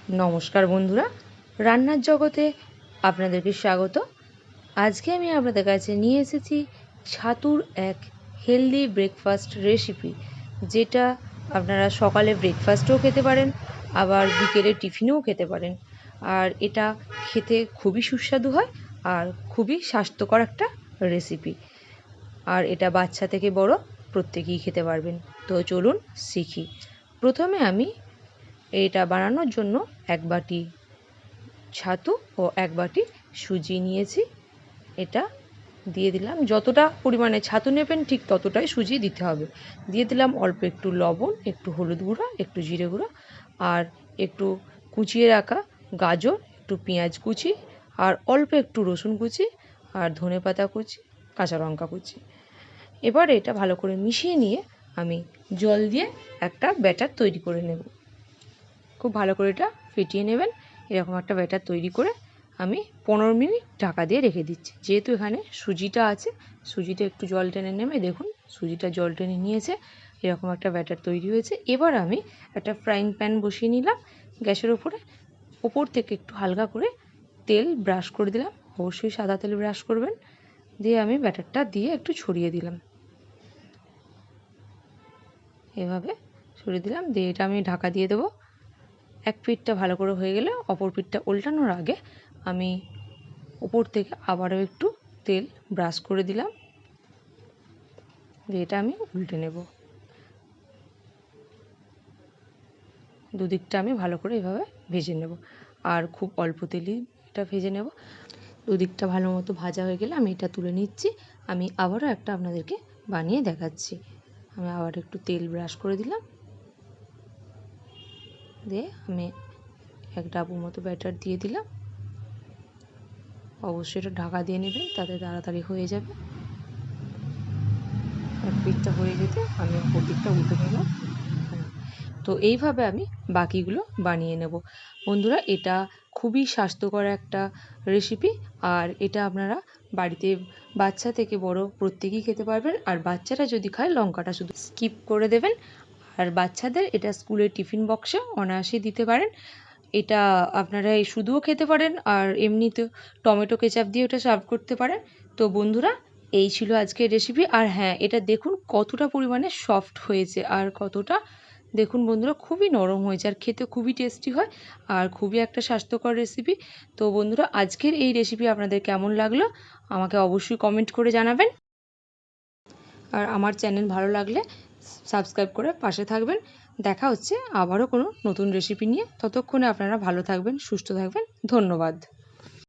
নমস্কার বন্ধুরা, রান্নার জগতে আপনাদেরকে স্বাগত। আজকে আমি আপনাদের কাছে নিয়ে এসেছি ছাতুর এক হেলদি ব্রেকফাস্ট রেসিপি, যেটা আপনারা সকালে ব্রেকফাস্টেও খেতে পারেন, আবার বিকেলে টিফিনেও খেতে পারেন। আর এটা খেতে খুবই সুস্বাদু হয় আর খুবই স্বাস্থ্যকর একটা রেসিপি। আর এটা বাচ্চা থেকে বড় প্রত্যেকেই খেতে পারবেন। তো চলুন শিখি। প্রথমে আমি এটা বানানোর জন্য এক বাটি ছাতু ও এক বাটি সুজি নিয়েছি। এটা দিয়ে দিলাম, যতটা পরিমাণে ছাতু নেবেন ঠিক ততটাই সুজি দিতে হবে। দিয়ে দিলাম অল্প একটু লবণ, একটু হলুদ গুঁড়ো, একটু জিরে গুঁড়ো, আর একটু কুচিয়ে রাখা গাজর, একটু পেঁয়াজ কুচি, আর অল্প একটু রসুন কুচি, আর ধনেপাতা কুচি, কাঁচা লঙ্কা কুচি। এবার এটা ভালো করে মিশিয়ে নিয়ে আমি জল দিয়ে একটা ব্যাটার তৈরি করে নেব। খুব ভালো করে এটা ফেটিয়ে নেবেন। এরকম একটা ব্যাটার তৈরি করে আমি 15 মিনিট ঢাকা দিয়ে রেখে দিচ্ছি। যেহেতু এখানে সুজিটা আছে, সুজিটা একটু জল টেনে নেবে। দেখুন সুজিটা জল টেনে নিয়েছে, এরকম একটা ব্যাটার তৈরি হয়েছে। এবার আমি একটা ফ্রাইং প্যান বসিয়ে নিলাম গ্যাসের উপরে। ওপর থেকে একটু হালকা করে তেল ব্রাশ করে দিলাম, অবশ্যই সাদা তেল ব্রাশ করবেন। দিয়ে আমি ব্যাটারটা দিয়ে একটু ছড়িয়ে দিলাম, এভাবে ছড়িয়ে দিলাম। দিয়ে এটা আমি ঢাকা দিয়ে দেবো। এক পিঠটা ভালো করে হয়ে গেলে অপর পিঠটা উল্টানোর আগে আমি উপর থেকে আবারও একটু তেল ব্রাশ করে দিলাম। দিয়ে এটা আমি উল্টে নেব। দুদিকটা আমি ভালো করে এভাবে ভেজে নেব, আর খুব অল্প তেলেই এটা ভেজে নেব। দুদিকটা ভালো মতো ভাজা হয়ে গেলে আমি এটা তুলে নিচ্ছি। আমি আবারও একটা আপনাদেরকে বানিয়ে দেখাচ্ছি। আমি আবার একটু তেল ব্রাশ করে দিলাম। দিয়ে আমি এক ডাবুর মতো ব্যাটার দিয়ে দিলাম। অবশ্যই এটা ঢাকা দিয়ে নেবেন, তাতে তাড়াতাড়ি হয়ে যাবে। এক পিঠটা হয়ে যেতে আমি অপর দিকটা উল্টে নিলাম। তো এইভাবে আমি বাকিগুলো বানিয়ে নেব। বন্ধুরা, এটা খুবই স্বাস্থ্যকর একটা রেসিপি, আর এটা আপনারা বাড়িতে বাচ্চা থেকে বড় প্রত্যেকেই খেতে পারবেন। আর বাচ্চারা যদি খায় লঙ্কাটা শুধু স্কিপ করে দেবেন। আর বাচ্চাদের এটা স্কুলের টিফিন বক্সে অনায়াসে দিতে পারেন। এটা আপনারা এই শুধুও খেতে পারেন, আর এমনিতে টমেটো কেচাপ দিয়ে এটা সার্ভ করতে পারেন। তো বন্ধুরা, এই ছিল আজকের রেসিপি। আর হ্যাঁ, এটা দেখুন কতটা পরিমাণে সফট হয়েছে, আর কতটা দেখুন বন্ধুরা খুবই নরম হয়েছে, আর খেতে খুবই টেস্টি হয়, আর খুবই একটা স্বাস্থ্যকর রেসিপি। তো বন্ধুরা, আজকের এই রেসিপি আপনাদের কেমন লাগলো আমাকে অবশ্যই কমেন্ট করে জানাবেন। আর আমার চ্যানেল ভালো লাগলে সাবস্ক্রাইব করে পাশে থাকবেন। দেখা হচ্ছে আবারও কোনো নতুন রেসিপি নিয়ে। ততক্ষণে আপনারা ভালো থাকবেন, সুস্থ থাকবেন। ধন্যবাদ।